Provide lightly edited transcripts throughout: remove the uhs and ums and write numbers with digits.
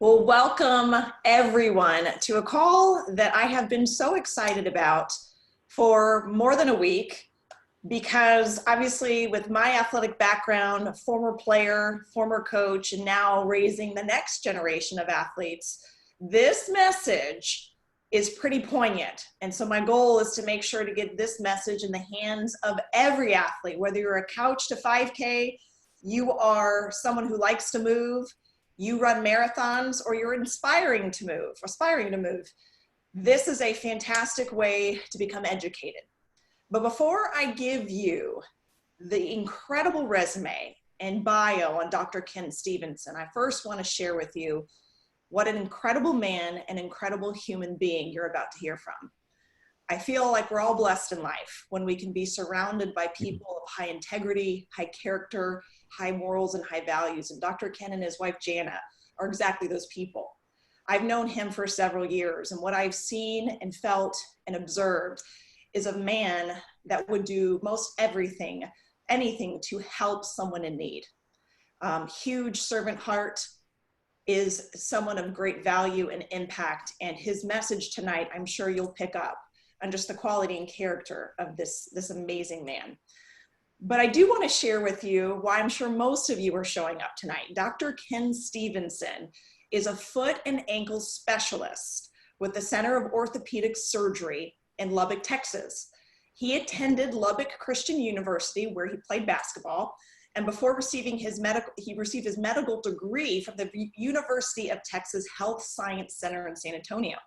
Well, welcome everyone to a call that I have been so excited about for more than a week, because obviously with my athletic background, former player, former coach, and now raising the next generation of athletes, this message is pretty poignant. And so my goal is to make sure to get this message in the hands of every athlete, whether you're a couch to 5K, you are someone who likes to move, you run marathons, or you're aspiring to move. This is a fantastic way to become educated. But before I give you the incredible resume and bio on Dr. Ken Stevenson, I first want to share with you what an incredible man and incredible human being you're about to hear from. I feel like we're all blessed in life when we can be surrounded by people of high integrity, high character, high morals, and high values. And Dr. Ken and his wife, Jana, are exactly those people. I've known him for several years, and what I've seen and felt and observed is a man that would do most everything, anything to help someone in need. Huge servant heart, is someone of great value and impact. And his message tonight, I'm sure you'll pick up on just the quality and character of this amazing man. But I do want to share with you why I'm sure most of you are showing up tonight. Dr. Ken Stevenson is a foot and ankle specialist with the Center of Orthopedic Surgery in Lubbock, Texas. He attended Lubbock Christian University, where he played basketball, and before receiving he received his medical degree from the University of Texas Health Science Center in San Antonio.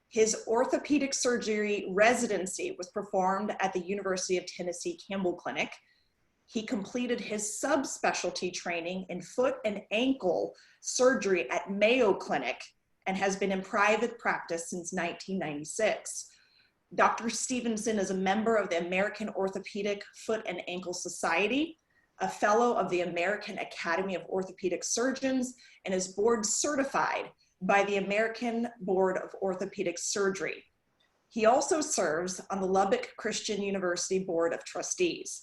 His orthopedic surgery residency was performed at the University of Tennessee Campbell Clinic. He completed his subspecialty training in foot and ankle surgery at Mayo Clinic and has been in private practice since 1996. Dr. Stevenson is a member of the American Orthopedic Foot and Ankle Society, a fellow of the American Academy of Orthopedic Surgeons, and is board certified by the American Board of Orthopedic Surgery. He also serves on the Lubbock Christian University Board of Trustees.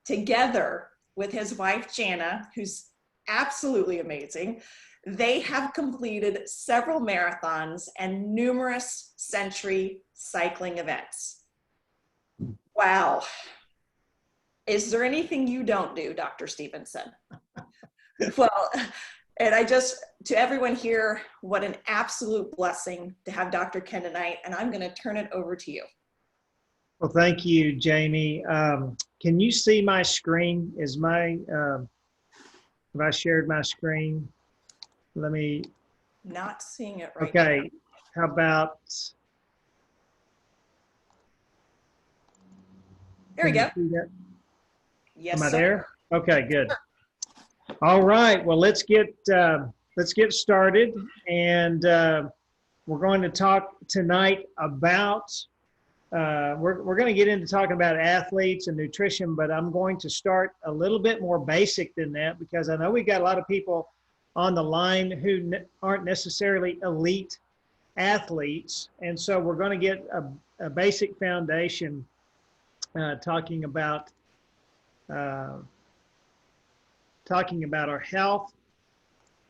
Together with his wife, Jana, who's absolutely amazing, they have completed several marathons and numerous century cycling events. Wow. Is there anything you don't do, Dr. Stevenson? Well, and to everyone here, what an absolute blessing to have Dr. Ken tonight, and I'm going to turn it over to you. Well, thank you, Jamie. Can you see my screen? Have I shared my screen? Let me. Not seeing it right now. now. How about? There we go. Yes, Am I there? Okay, good. All right. Well, let's get started, and we're going to talk tonight about. We're going to get into talking about athletes and nutrition, but I'm going to start a little bit more basic than that, because I know we've got a lot of people on the line who aren't necessarily elite athletes, and so we're going to get a basic foundation talking about our health.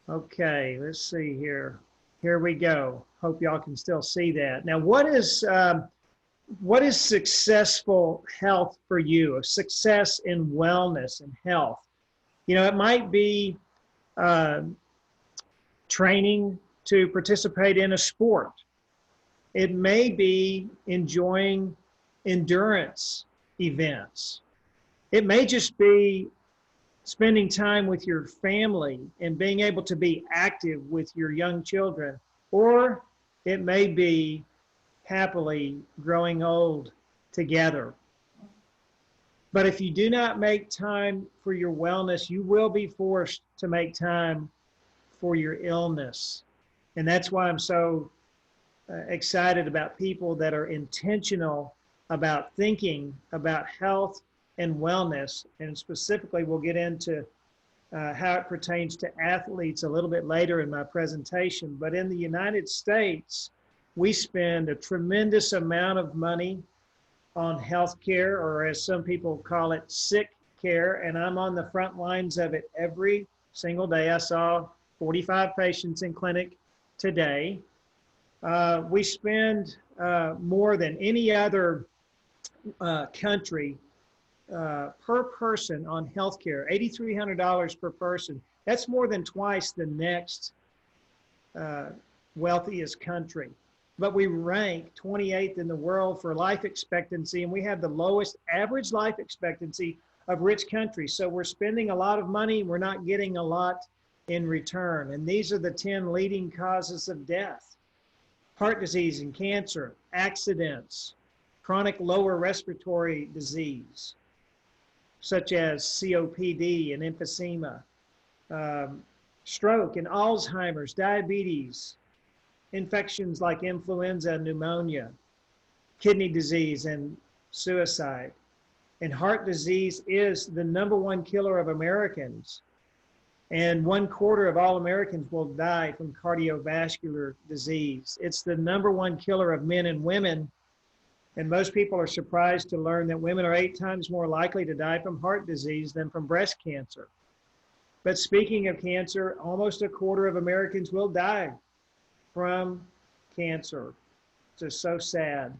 Okay, let's see here. Here we go. Hope y'all can still see that. Now, what is successful health for you? A success in wellness and health? You know, it might be training to participate in a sport. It may be enjoying endurance events. It may just be spending time with your family and being able to be active with your young children, or it may be happily growing old together. But if you do not make time for your wellness, you will be forced to make time for your illness. And that's why I'm so excited about people that are intentional about thinking about health and wellness. And specifically, we'll get into how it pertains to athletes a little bit later in my presentation. But in the United States, we spend a tremendous amount of money on health care, or as some people call it, sick care. And I'm on the front lines of it every single day. I saw 45 patients in clinic today. We spend more than any other country per person on healthcare, $8,300 per person. That's more than twice the next wealthiest country. But we rank 28th in the world for life expectancy, and we have the lowest average life expectancy of rich countries. So we're spending a lot of money, we're not getting a lot in return. And these are the 10 leading causes of death: heart disease and cancer, accidents, chronic lower respiratory disease, such as COPD and emphysema, stroke and Alzheimer's, diabetes, infections like influenza, pneumonia, kidney disease, and suicide. And heart disease is the #1 killer of Americans. And 1/4 of all Americans will die from cardiovascular disease. It's the #1 killer of men and women. And most people are surprised to learn that women are 8 times more likely to die from heart disease than from breast cancer. But speaking of cancer, almost 1/4 of Americans will die from cancer. It's just so sad.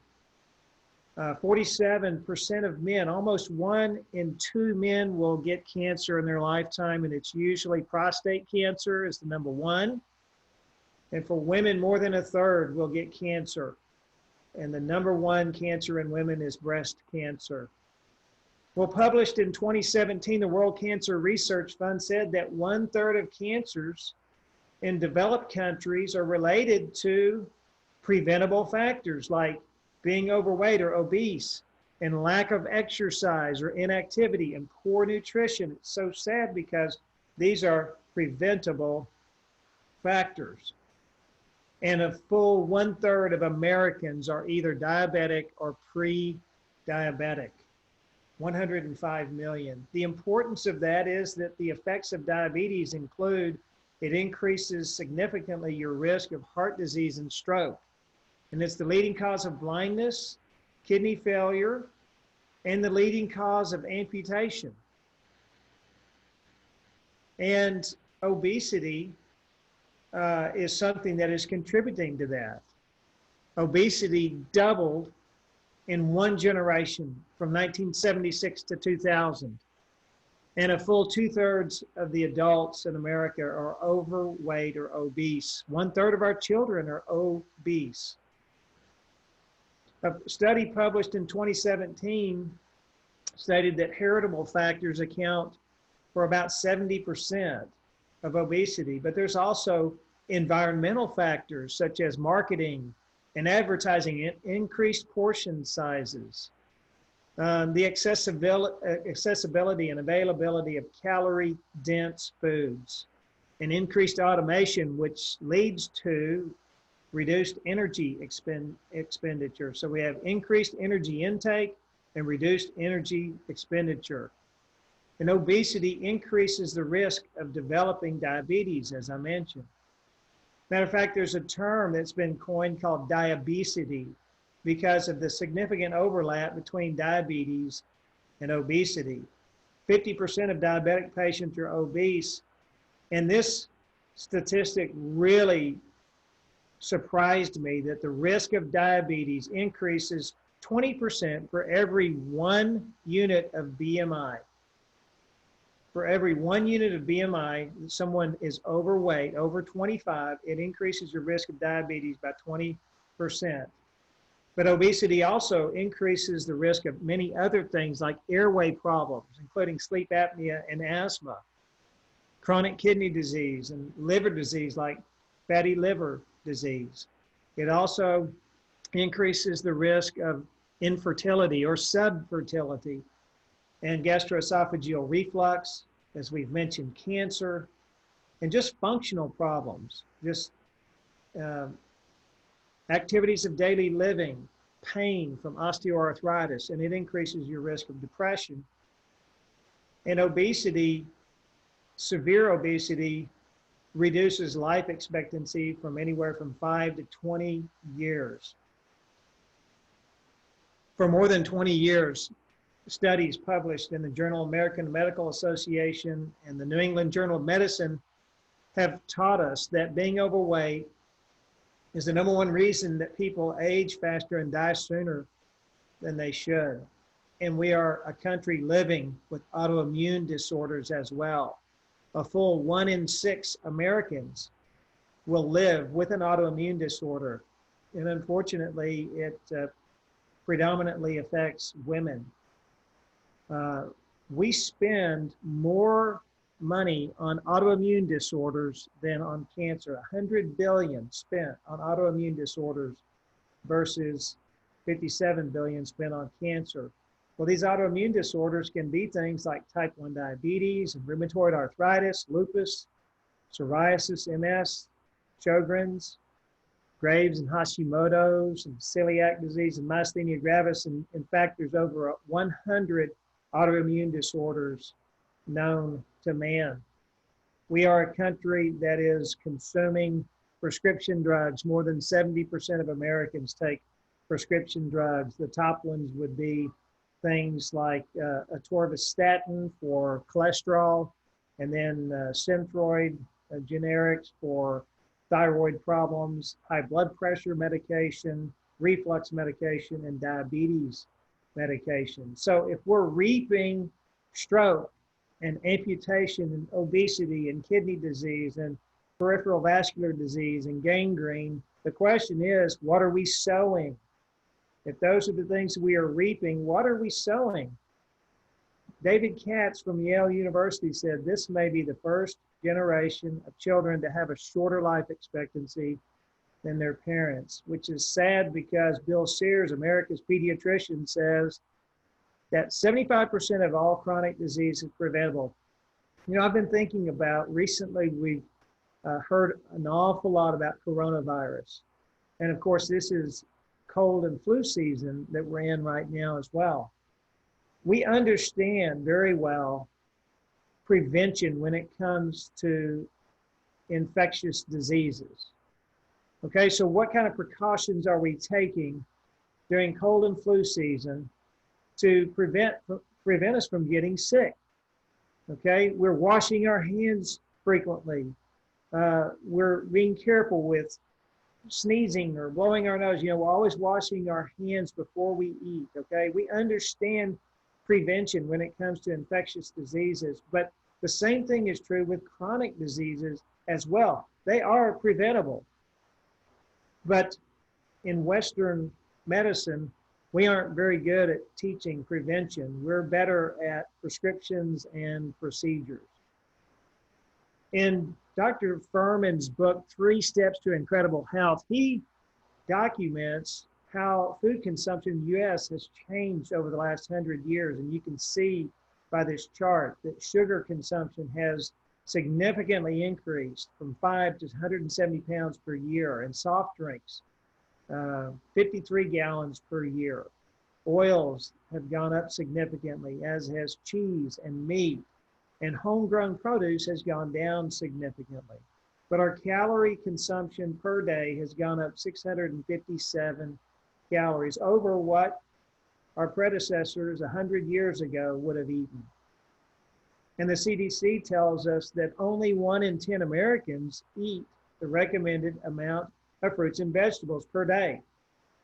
47% of men, almost 1 in 2 men will get cancer in their lifetime, and it's usually prostate cancer is the #1. And for women, more than 1/3 will get cancer. And the #1 cancer in women is breast cancer. Well, published in 2017, the World Cancer Research Fund said that 1/3 of cancers in developed countries are related to preventable factors like being overweight or obese, and lack of exercise or inactivity, and poor nutrition. It's so sad because these are preventable factors. And a full 1/3 of Americans are either diabetic or pre-diabetic. 105 million. The importance of that is that the effects of diabetes include it increases significantly your risk of heart disease and stroke. And it's the leading cause of blindness, kidney failure, and the leading cause of amputation. And obesity is something that is contributing to that. Obesity doubled in 1 generation from 1976 to 2000. And a full 2/3 of the adults in America are overweight or obese. 1/3 of our children are obese. A study published in 2017 stated that heritable factors account for about 70% of obesity, but there's also environmental factors such as marketing and advertising, increased portion sizes, the accessibility and availability of calorie-dense foods, and increased automation, which leads to reduced energy expenditure. So we have increased energy intake and reduced energy expenditure. And obesity increases the risk of developing diabetes, as I mentioned. Matter of fact, there's a term that's been coined called diabesity because of the significant overlap between diabetes and obesity. 50% of diabetic patients are obese, and this statistic really surprised me that the risk of diabetes increases 20% for every 1 unit of BMI. For every 1 unit of BMI, someone is overweight, over 25, it increases your risk of diabetes by 20%. But obesity also increases the risk of many other things like airway problems, including sleep apnea and asthma, chronic kidney disease, and liver disease like fatty liver disease. It also increases the risk of infertility or subfertility and gastroesophageal reflux, as we've mentioned, cancer, and just functional problems, just activities of daily living, pain from osteoarthritis, and it increases your risk of depression. And obesity, severe obesity, reduces life expectancy from anywhere from 5 to 20 years. For more than 20 years, studies published in the Journal of American Medical Association and the New England Journal of Medicine have taught us that being overweight is the number one reason that people age faster and die sooner than they should. And we are a country living with autoimmune disorders as well. A full 1 in 6 Americans will live with an autoimmune disorder. And unfortunately, it predominantly affects women. We spend more money on autoimmune disorders than on cancer. 100 billion spent on autoimmune disorders versus 57 billion spent on cancer. Well, these autoimmune disorders can be things like type 1 diabetes and rheumatoid arthritis, lupus, psoriasis, MS, Sjogren's, Graves and Hashimoto's, and celiac disease and myasthenia gravis. And in fact, there's over 100 autoimmune disorders known to man. We are a country that is consuming prescription drugs. More than 70% of Americans take prescription drugs. The top ones would be things like atorvastatin for cholesterol, and then Synthroid generics for thyroid problems, high blood pressure medication, reflux medication, and diabetes medication. So if we're reaping stroke and amputation and obesity and kidney disease and peripheral vascular disease and gangrene, the question is, what are we sowing? If those are the things we are reaping, what are we sowing? David Katz from Yale University said this may be the first generation of children to have a shorter life expectancy than their parents, which is sad because Bill Sears, America's pediatrician, says that 75% of all chronic disease is preventable. You know, I've been thinking about recently, we've heard an awful lot about coronavirus. And of course, this is cold and flu season that we're in right now as well. We understand very well prevention when it comes to infectious diseases. Okay, so what kind of precautions are we taking during cold and flu season to prevent us from getting sick? Okay, we're washing our hands frequently. We're being careful with sneezing or blowing our nose. You know, we're always washing our hands before we eat. Okay, we understand prevention when it comes to infectious diseases, but the same thing is true with chronic diseases as well. They are preventable. But in Western medicine, we aren't very good at teaching prevention. We're better at prescriptions and procedures. In Dr. Furman's book, 3 Steps to Incredible Health, he documents how food consumption in the U.S. has changed over the last 100 years. And you can see by this chart that sugar consumption has significantly increased from 5 to 170 pounds per year, and soft drinks, 53 gallons per year. Oils have gone up significantly, as has cheese and meat, and homegrown produce has gone down significantly. But our calorie consumption per day has gone up 657 calories over what our predecessors 100 years ago would have eaten. And the CDC tells us that only 1 in 10 Americans eat the recommended amount of fruits and vegetables per day.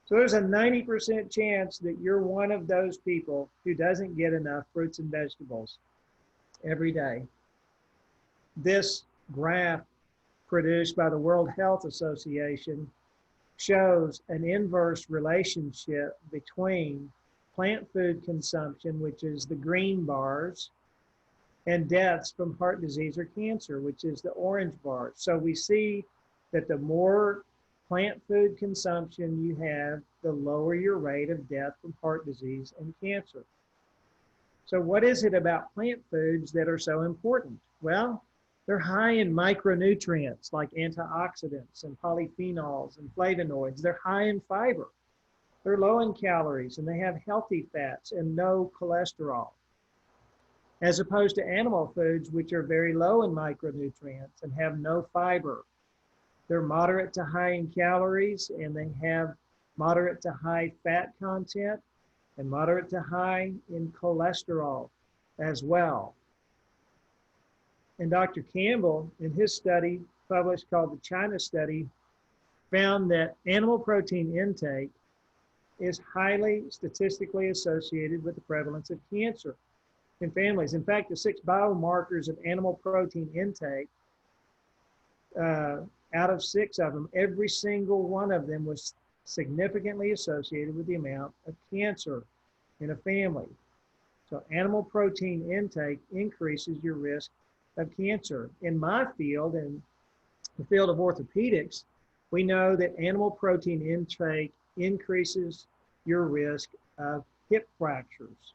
So there's a 90% chance that you're one of those people who doesn't get enough fruits and vegetables every day. This graph produced by the World Health Association shows an inverse relationship between plant food consumption, which is the green bars, and deaths from heart disease or cancer, which is the orange bars. So we see that the more plant food consumption you have, the lower your rate of death from heart disease and cancer. So what is it about plant foods that are so important? Well, they're high in micronutrients like antioxidants and polyphenols and flavonoids. They're high in fiber. They're low in calories, and they have healthy fats and no cholesterol, as opposed to animal foods, which are very low in micronutrients and have no fiber. They're moderate to high in calories, and they have moderate to high fat content and moderate to high in cholesterol as well. And Dr. Campbell, in his study published called the China Study, found that animal protein intake is highly statistically associated with the prevalence of cancer in families. In fact, the 6 biomarkers of animal protein intake, out of 6 of them, every single one of them was significantly associated with the amount of cancer in a family. So animal protein intake increases your risk of cancer. In my field, in the field of orthopedics, we know that animal protein intake increases your risk of hip fractures.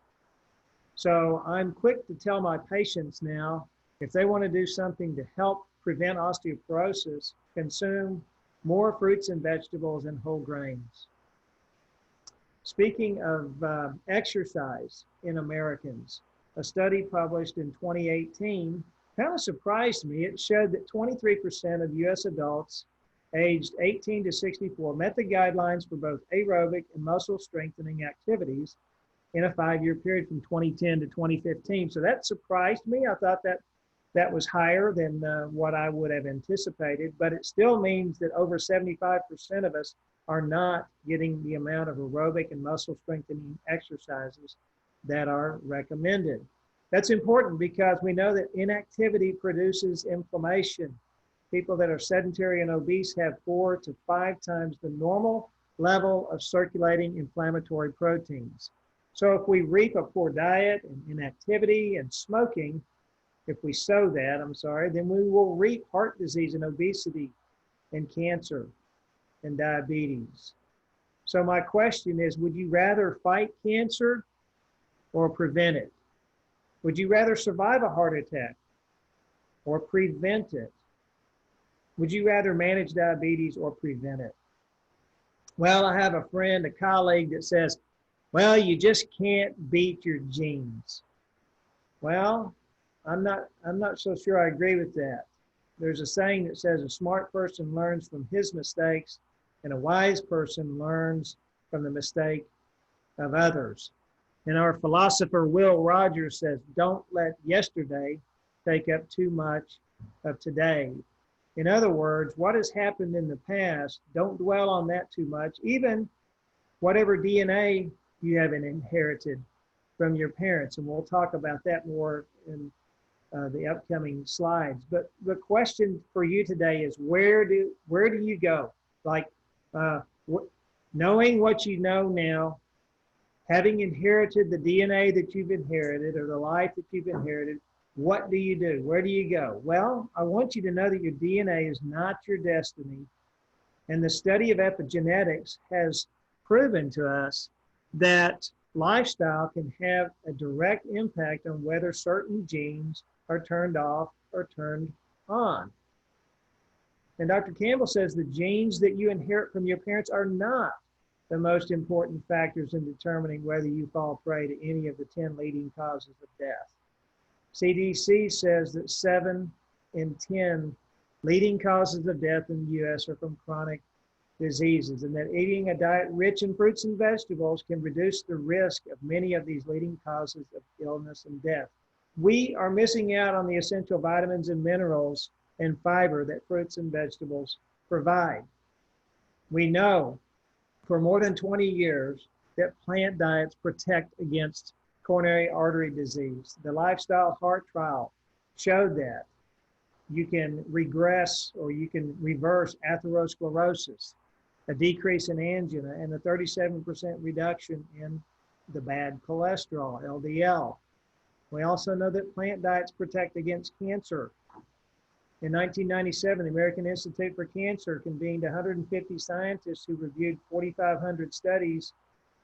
So I'm quick to tell my patients now, if they want to do something to help prevent osteoporosis, consume more fruits and vegetables and whole grains. Speaking of exercise in Americans, a study published in 2018 kind of surprised me. It showed that 23% of US adults aged 18 to 64 met the guidelines for both aerobic and muscle strengthening activities in a 5-year period from 2010 to 2015. So that surprised me. I thought that was higher than what I would have anticipated, but it still means that over 75% of us are not getting the amount of aerobic and muscle strengthening exercises that are recommended. That's important because we know that inactivity produces inflammation. People that are sedentary and obese have 4 to 5 times the normal level of circulating inflammatory proteins. So if we reap a poor diet and inactivity and smoking, if we sow that, then we will reap heart disease and obesity and cancer and diabetes. So my question is, would you rather fight cancer or prevent it? Would you rather survive a heart attack or prevent it? Would you rather manage diabetes or prevent it? Well, I have a friend, a colleague that says, well, you just can't beat your genes. Well, I'm not so sure I agree with that. There's a saying that says a smart person learns from his mistakes and a wise person learns from the mistake of others. And our philosopher Will Rogers says, don't let yesterday take up too much of today. In other words, what has happened in the past, don't dwell on that too much, even whatever DNA you haven't inherited from your parents. And we'll talk about that more in the upcoming slides. But the question for you today is, where do you go? Like knowing what you know now, having inherited the DNA that you've inherited or the life that you've inherited, what do you do? Where do you go? Well, I want you to know that your DNA is not your destiny. And the study of epigenetics has proven to us that lifestyle can have a direct impact on whether certain genes are turned off or turned on. And Dr. Campbell says the genes that you inherit from your parents are not the most important factors in determining whether you fall prey to any of the 10 leading causes of death. CDC says that 7 in 10 leading causes of death in the U.S. are from chronic diseases, and that eating a diet rich in fruits and vegetables can reduce the risk of many of these leading causes of illness and death. We are missing out on the essential vitamins and minerals and fiber that fruits and vegetables provide. We know for more than 20 years that plant diets protect against coronary artery disease. The Lifestyle Heart Trial showed that you can regress or you can reverse atherosclerosis, a decrease in angina, and a 37% reduction in the bad cholesterol, LDL. We also know that plant diets protect against cancer. In 1997, the American Institute for Cancer convened 150 scientists who reviewed 4,500 studies,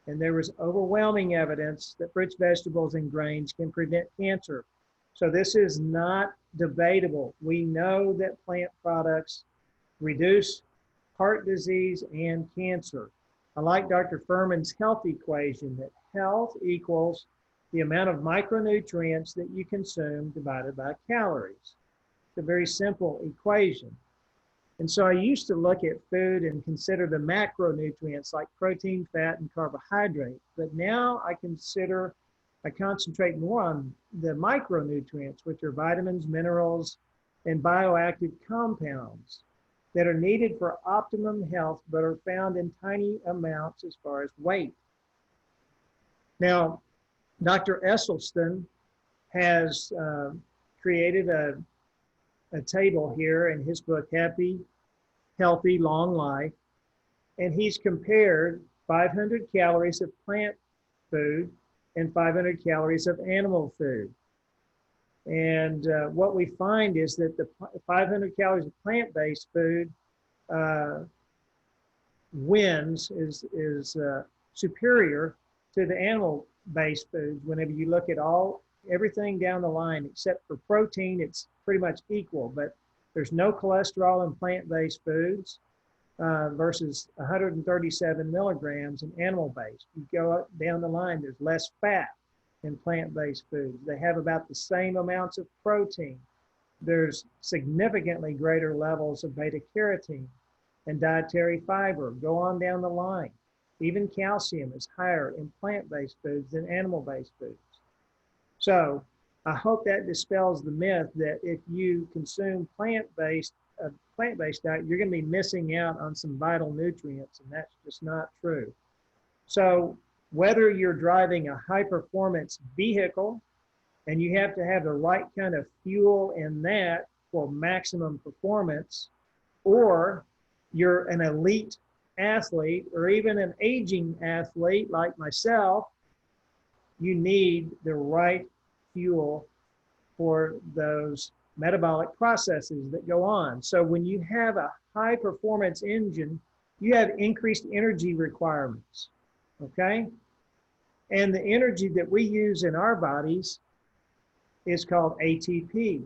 and there was overwhelming evidence that fruits, vegetables, and grains can prevent cancer. So this is not debatable. We know that plant products reduce heart disease and cancer. I like Dr. Furman's health equation, that health equals the amount of micronutrients that you consume divided by calories. It's a very simple equation. And so I used to look at food and consider the macronutrients like protein, fat, and carbohydrate. But now I concentrate more on the micronutrients, which are vitamins, minerals, and bioactive compounds. that are needed for optimum health, but are found in tiny amounts as far as weight. Now, Dr. Esselstyn has created a table here in his book, Happy, Healthy, Long Life, and he's compared 500 calories of plant food and 500 calories of animal food. And what we find is that the 500 calories of plant-based food is superior to the animal-based foods. Whenever you look at everything down the line, except for protein, it's pretty much equal, but there's no cholesterol in plant-based foods versus 137 milligrams in animal-based. You go up, down the line, there's less fat in plant-based foods. They have about the same amounts of protein. There's significantly greater levels of beta-carotene and dietary fiber. Go on down the line. Even calcium is higher in plant-based foods than animal-based foods. So I hope that dispels the myth that if you consume plant-based diet, you're going to be missing out on some vital nutrients, and that's just not true. So whether you're driving a high-performance vehicle and you have to have the right kind of fuel in that for maximum performance, or you're an elite athlete or even an aging athlete like myself, you need the right fuel for those metabolic processes that go on. So when you have a high performance engine, you have increased energy requirements, okay? And the energy that we use in our bodies is called ATP.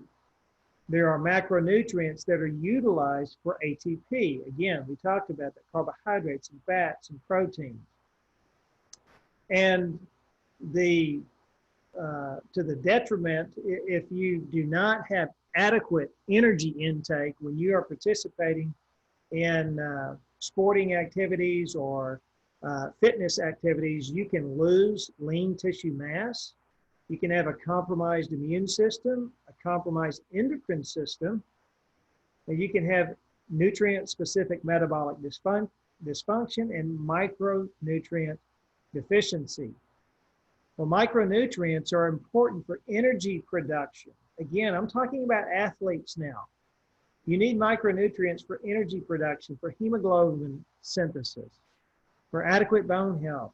There are macronutrients that are utilized for ATP. Again, we talked about that, carbohydrates and fats and proteins. And to the detriment, if you do not have adequate energy intake when you are participating in sporting activities or fitness activities, you can lose lean tissue mass. You can have a compromised immune system, a compromised endocrine system, and you can have nutrient-specific metabolic dysfunction and micronutrient deficiency. Well, micronutrients are important for energy production. Again, I'm talking about athletes now. You need micronutrients for energy production, for hemoglobin synthesis, for adequate bone health,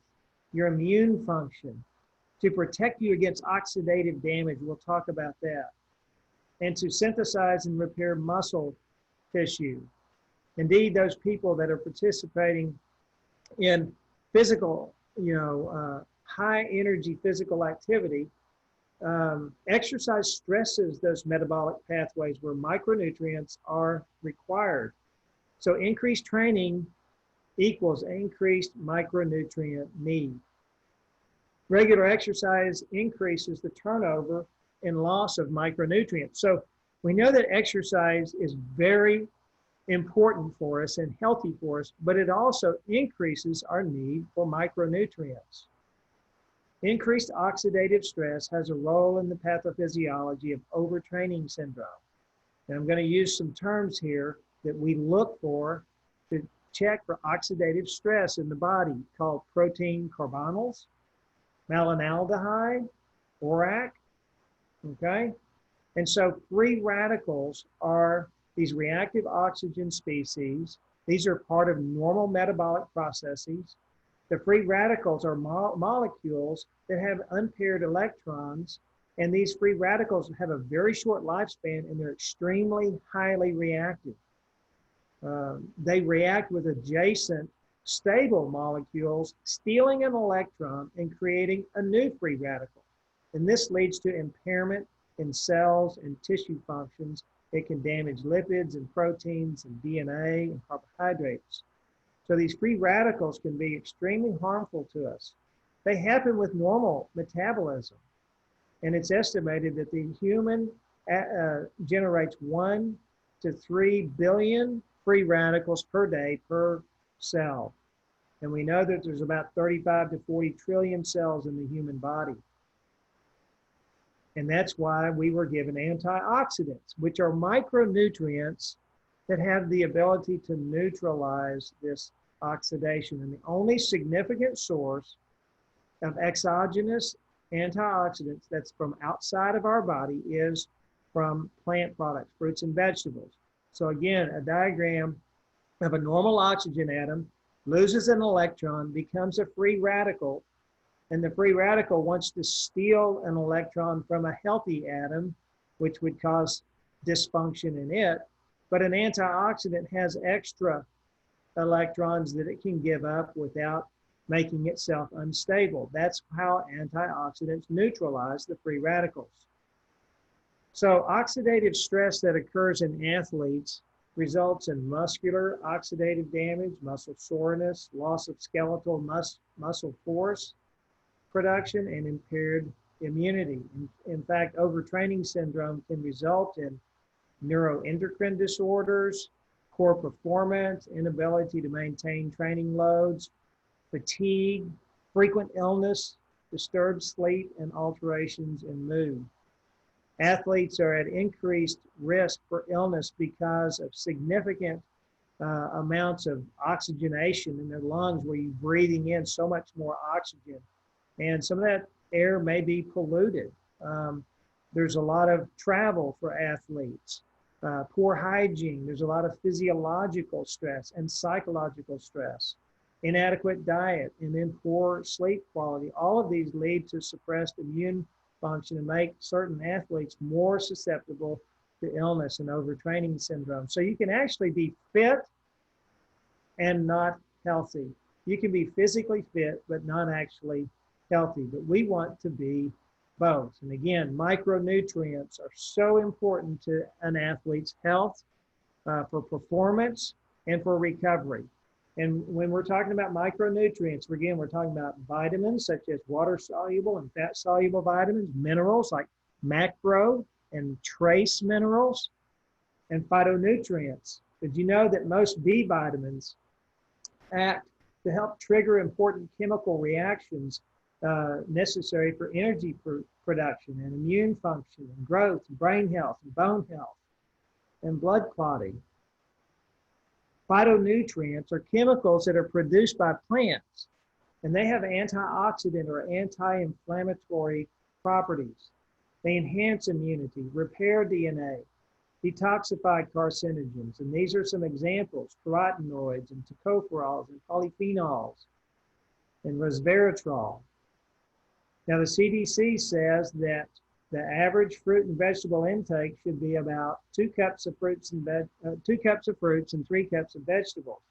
your immune function, to protect you against oxidative damage. We'll talk about that. And to synthesize and repair muscle tissue. Indeed, those people that are participating in physical, high energy physical activity, exercise stresses those metabolic pathways where micronutrients are required. So increased training equals increased micronutrient need. Regular exercise increases the turnover and loss of micronutrients. So we know that exercise is very important for us and healthy for us, but it also increases our need for micronutrients. Increased oxidative stress has a role in the pathophysiology of overtraining syndrome. And I'm going to use some terms here that we look for to check for oxidative stress in the body, called protein carbonyls, malinaldehyde, ORAC, okay? And so free radicals are these reactive oxygen species. These are part of normal metabolic processes. The free radicals are molecules that have unpaired electrons, and these free radicals have a very short lifespan, and they're extremely highly reactive. They react with adjacent stable molecules, stealing an electron and creating a new free radical. And this leads to impairment in cells and tissue functions. It can damage lipids and proteins and DNA and carbohydrates. So these free radicals can be extremely harmful to us. They happen with normal metabolism. And it's estimated that the human generates 1 to 3 billion free radicals per day per cell. And we know that there's about 35 to 40 trillion cells in the human body. And that's why we were given antioxidants, which are micronutrients that have the ability to neutralize this oxidation. And the only significant source of exogenous antioxidants that's from outside of our body is from plant products, fruits and vegetables. So again, a diagram of a normal oxygen atom loses an electron, becomes a free radical, and the free radical wants to steal an electron from a healthy atom, which would cause dysfunction in it. But an antioxidant has extra electrons that it can give up without making itself unstable. That's how antioxidants neutralize the free radicals. So oxidative stress that occurs in athletes results in muscular oxidative damage, muscle soreness, loss of skeletal muscle force production, and impaired immunity. In fact, overtraining syndrome can result in neuroendocrine disorders, poor performance, inability to maintain training loads, fatigue, frequent illness, disturbed sleep, and alterations in mood. Athletes are at increased risk for illness because of significant amounts of oxygenation in their lungs, where you're breathing in so much more oxygen. And some of that air may be polluted. There's a lot of travel for athletes, poor hygiene. There's a lot of physiological stress and psychological stress, inadequate diet, and then poor sleep quality. All of these lead to suppressed immune function and make certain athletes more susceptible to illness and overtraining syndrome. So you can actually be fit and not healthy. You can be physically fit, but not actually healthy. But we want to be both. And again, micronutrients are so important to an athlete's health, for performance, and for recovery. And when we're talking about micronutrients, again, we're talking about vitamins such as water-soluble and fat-soluble vitamins, minerals like macro and trace minerals, and phytonutrients. Did you know that most B vitamins act to help trigger important chemical reactions necessary for energy production and immune function and growth, and brain health and bone health and blood clotting? Phytonutrients are chemicals that are produced by plants, and they have antioxidant or anti-inflammatory properties. They enhance immunity, repair DNA, detoxify carcinogens, and these are some examples: carotenoids and tocopherols and polyphenols and resveratrol. Now, the CDC says that the average fruit and vegetable intake should be about 2 cups of fruits and 2 cups of fruits and 3 cups of vegetables.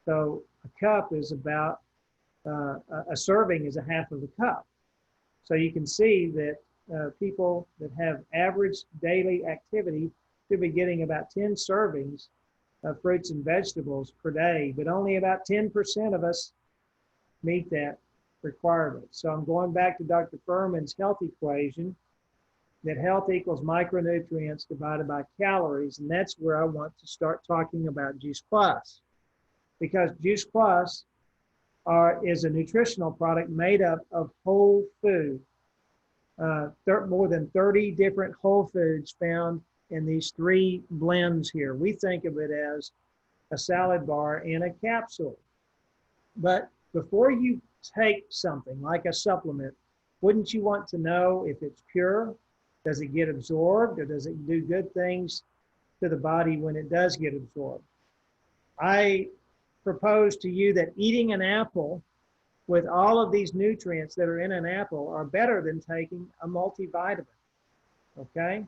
So a cup is about a serving is a half of a cup. So you can see that people that have average daily activity should be getting about 10 servings of fruits and vegetables per day, but only about 10% of us meet that requirement. So I'm going back to Dr. Furman's health equation, that health equals micronutrients divided by calories, and that's where I want to start talking about Juice Plus, because Juice Plus is a nutritional product made up of whole food, more than 30 different whole foods found in these 3 blends here. We think of it as a salad bar in a capsule. But before you take something like a supplement, wouldn't you want to know if it's pure? Does it get absorbed, or does it do good things to the body when it does get absorbed? I propose to you that eating an apple with all of these nutrients that are in an apple are better than taking a multivitamin, okay?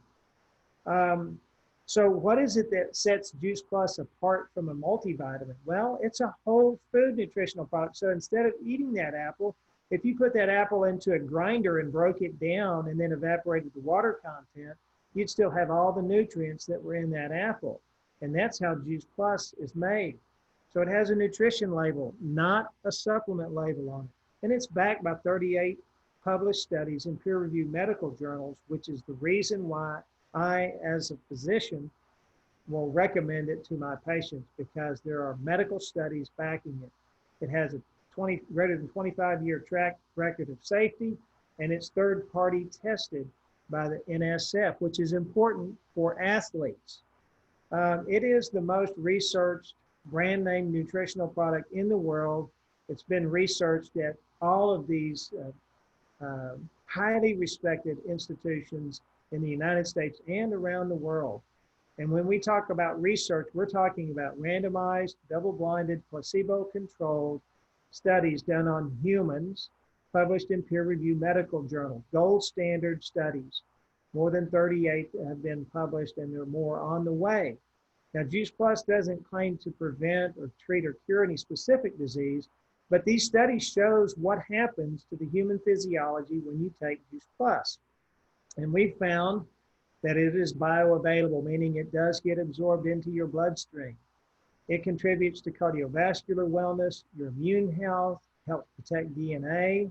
So what is it that sets Juice Plus apart from a multivitamin? Well, it's a whole food nutritional product. So instead of eating that apple, if you put that apple into a grinder and broke it down and then evaporated the water content, you'd still have all the nutrients that were in that apple. And that's how Juice Plus is made. So it has a nutrition label, not a supplement label on it. And it's backed by 38 published studies in peer-reviewed medical journals, which is the reason why I, as a physician, will recommend it to my patients, because there are medical studies backing it. It has a greater than 25-year track record of safety, and it's third-party tested by the NSF, which is important for athletes. It is the most researched brand name nutritional product in the world. It's been researched at all of these highly respected institutions in the United States and around the world. And when we talk about research, we're talking about randomized, double-blinded, placebo-controlled studies done on humans, published in peer-reviewed medical journals, gold standard studies. More than 38 have been published, and there are more on the way. Now, Juice Plus doesn't claim to prevent or treat or cure any specific disease, but these studies shows what happens to the human physiology when you take Juice Plus. And we found that it is bioavailable, meaning it does get absorbed into your bloodstream. It contributes to cardiovascular wellness, your immune health, helps protect DNA.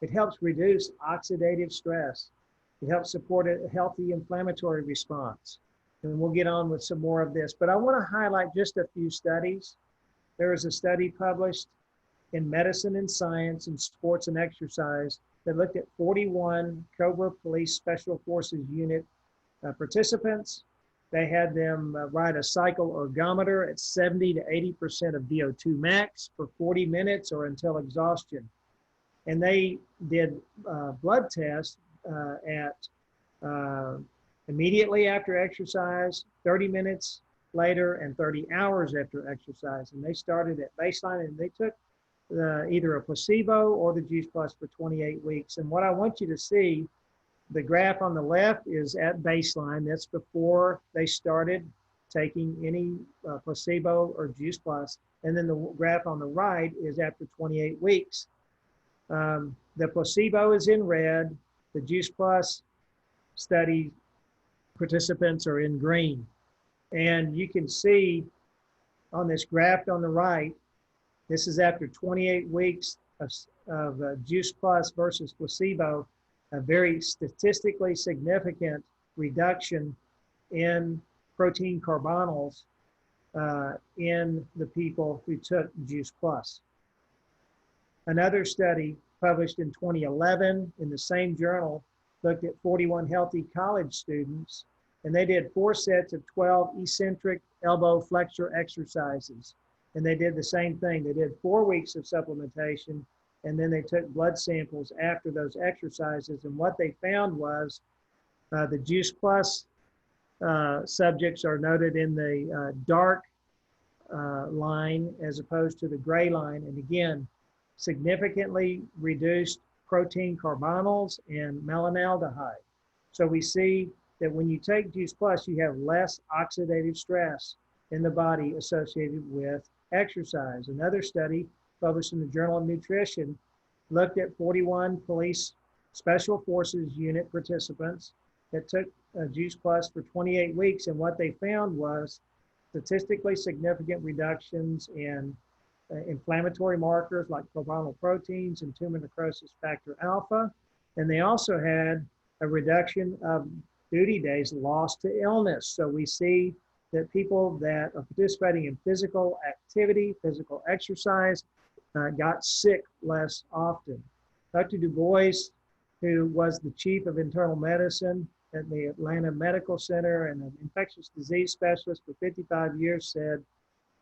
It helps reduce oxidative stress. It helps support a healthy inflammatory response. And we'll get on with some more of this, but I want to highlight just a few studies. There is a study published in Medicine and Science and Sports and Exercise that looked at 41 Cobra Police Special Forces Unit participants. They had them ride a cycle ergometer at 70 to 80% of VO2 max for 40 minutes or until exhaustion. And they did blood tests immediately after exercise, 30 minutes later, and 30 hours after exercise. And they started at baseline, and they took either a placebo or the Juice Plus for 28 weeks. And what I want you to see, the graph on the left is at baseline. That's before they started taking any placebo or Juice Plus. And then the graph on the right is after 28 weeks. The placebo is in red. The Juice Plus study participants are in green. And you can see on this graph on the right, this is after 28 weeks of Juice Plus versus placebo, a very statistically significant reduction in protein carbonyls in the people who took Juice Plus. Another study published in 2011 in the same journal looked at 41 healthy college students, and they did 4 sets of 12 eccentric elbow flexor exercises. And they did the same thing. They did 4 weeks of supplementation, and then they took blood samples after those exercises. And what they found was the Juice Plus subjects are noted in the dark line as opposed to the gray line. And again, significantly reduced protein carbonyls and melanaldehyde. So we see that when you take Juice Plus, you have less oxidative stress in the body associated with exercise. Another study published in the Journal of Nutrition looked at 41 police special forces unit participants that took Juice Plus for 28 weeks. And what they found was statistically significant reductions in inflammatory markers like carbonyl proteins and tumor necrosis factor alpha. And they also had a reduction of duty days lost to illness. So we see that people that are participating in physical activity, physical exercise, got sick less often. Dr. Du Bois, who was the chief of internal medicine at the Atlanta Medical Center and an infectious disease specialist for 55 years, said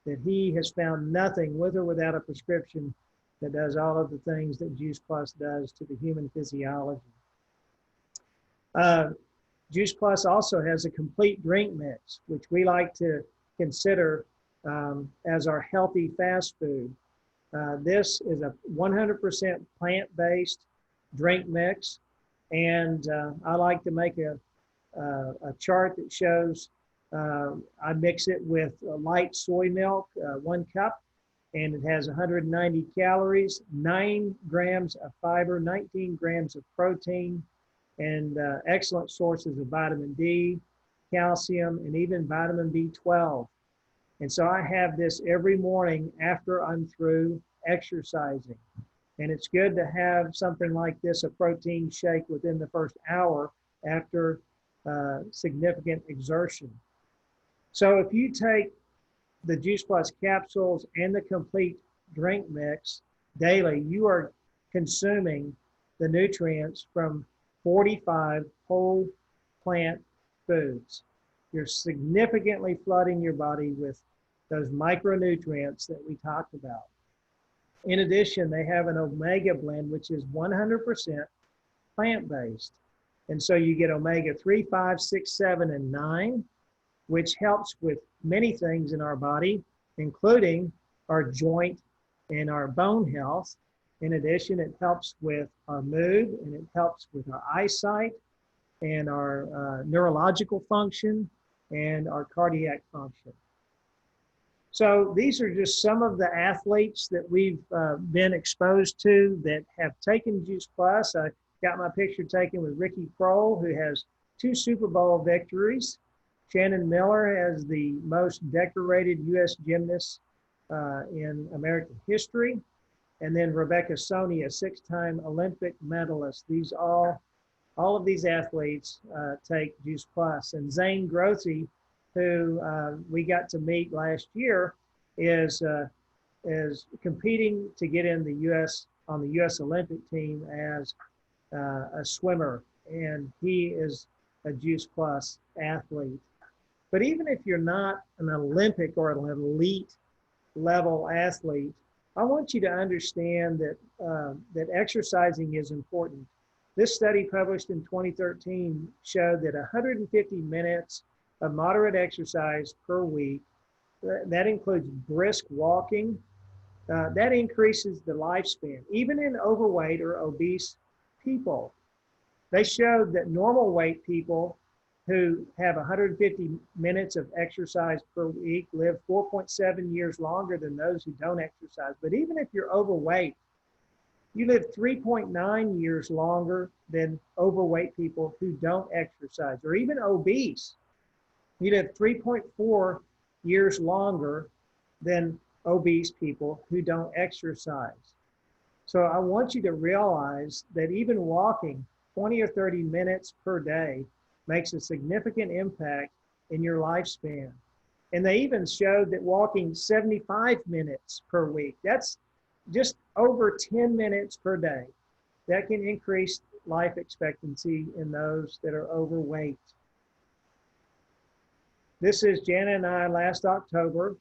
that he has found nothing with or without a prescription that does all of the things that Juice Plus does to the human physiology. Juice Plus also has a complete drink mix, which we like to consider as our healthy fast food. This is a 100% plant-based drink mix, and I like to make a chart that shows I mix it with light soy milk, 1 cup, and it has 190 calories, 9 grams of fiber, 19 grams of protein, and excellent sources of vitamin D, calcium, and even vitamin B12. And so I have this every morning after I'm through exercising. And it's good to have something like this, a protein shake, within the first hour after significant exertion. So if you take the Juice Plus capsules and the complete drink mix daily, you are consuming the nutrients from 45 whole plant foods. you're significantly flooding your body with those micronutrients that we talked about. In addition, they have an omega blend, which is 100% plant-based. And so you get omega 3, 5, 6, 7, and 9, which helps with many things in our body, including our joint and our bone health. In addition, it helps with our mood, and it helps with our eyesight and our neurological function and our cardiac function. So these are just some of the athletes that we've been exposed to that have taken Juice Plus. I got my picture taken with Ricky Kroll, who has 2 Super Bowl victories. Shannon Miller has the most decorated U.S. gymnast in American history. And then Rebecca Soni, a 6-time Olympic medalist. These all of these athletes take Juice Plus. And Zane Grothe, who we got to meet last year, is competing to get in the on the U.S. Olympic team as a swimmer, and he is a Juice Plus athlete. But even if you're not an Olympic or an elite level athlete, I want you to understand that that exercising is important. This study published in 2013 showed that 150 minutes of moderate exercise per week, that includes brisk walking, that increases the lifespan, even in overweight or obese people. They showed that normal weight people who have 150 minutes of exercise per week live 4.7 years longer than those who don't exercise. But even if you're overweight, you live 3.9 years longer than overweight people who don't exercise, or even obese. You live 3.4 years longer than obese people who don't exercise. So I want you to realize that even walking 20 or 30 minutes per day makes a significant impact in your lifespan. And they even showed that walking 75 minutes per week, that's just over 10 minutes per day, that can increase life expectancy in those that are overweight. This is Jana and I last October,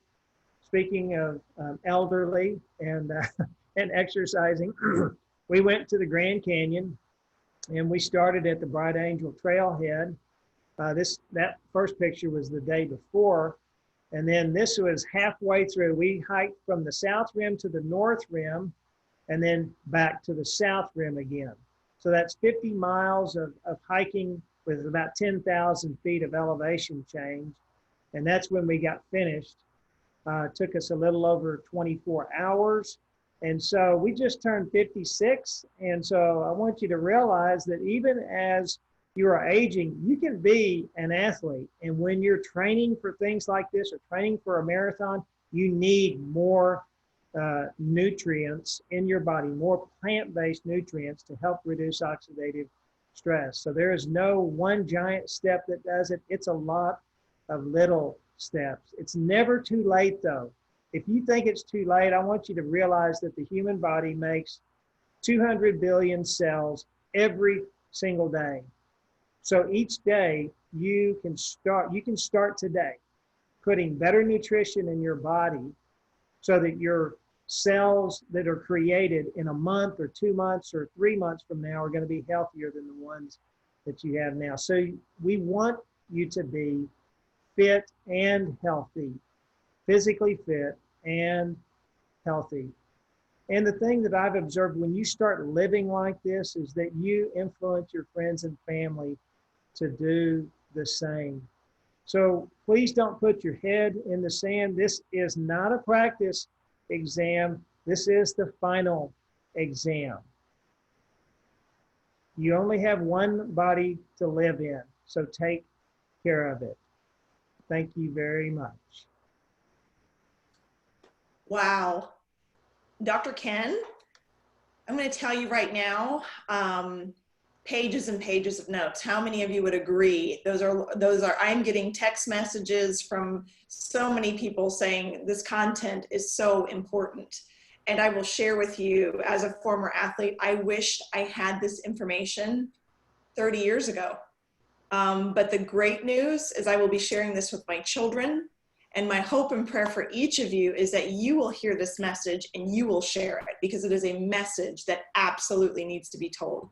speaking of elderly and exercising. We went to the Grand Canyon, and we started at the Bright Angel Trailhead. That first picture was the day before, and then this was halfway through. We hiked from the south rim to the north rim, and then back to the south rim again. So that's 50 miles of hiking with about 10,000 feet of elevation change. And that's when we got finished. Took us a little over 24 hours. And so we just turned 56. And so I want you to realize that even as you are aging, you can be an athlete. And when you're training for things like this or training for a marathon, you need more nutrients in your body, more plant-based nutrients to help reduce oxidative stress. So there is no one giant step that does it. It's a lot of little steps. It's never too late, though. If you think it's too late, I want you to realize that the human body makes 200 billion cells every single day. So each day you can start today putting better nutrition in your body so that your cells that are created in a month or 2 months or 3 months from now are going to be healthier than the ones that you have now. So we want you to be fit and healthy, physically fit and healthy. And the thing that I've observed when you start living like this is that you influence your friends and family to do the same. So please don't put your head in the sand. This is not a practice exam. This is the final exam. You only have one body to live in, so take care of it. Thank you very much. Wow. Dr. Ken, I'm going to tell you right now, pages and pages of notes. How many of you would agree? Those are, I'm getting text messages from so many people saying this content is so important. And I will share with you, as a former athlete, I wished I had this information 30 years ago. But the great news is I will be sharing this with my children. And my hope and prayer for each of you is that you will hear this message and you will share it, because it is a message that absolutely needs to be told.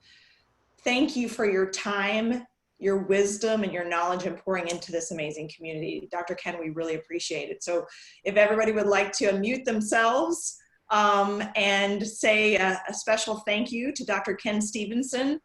Thank you for your time, your wisdom, and your knowledge in pouring into this amazing community. Dr. Ken, we really appreciate it. So if everybody would like to unmute themselves and say a special thank you to Dr. Ken Stevenson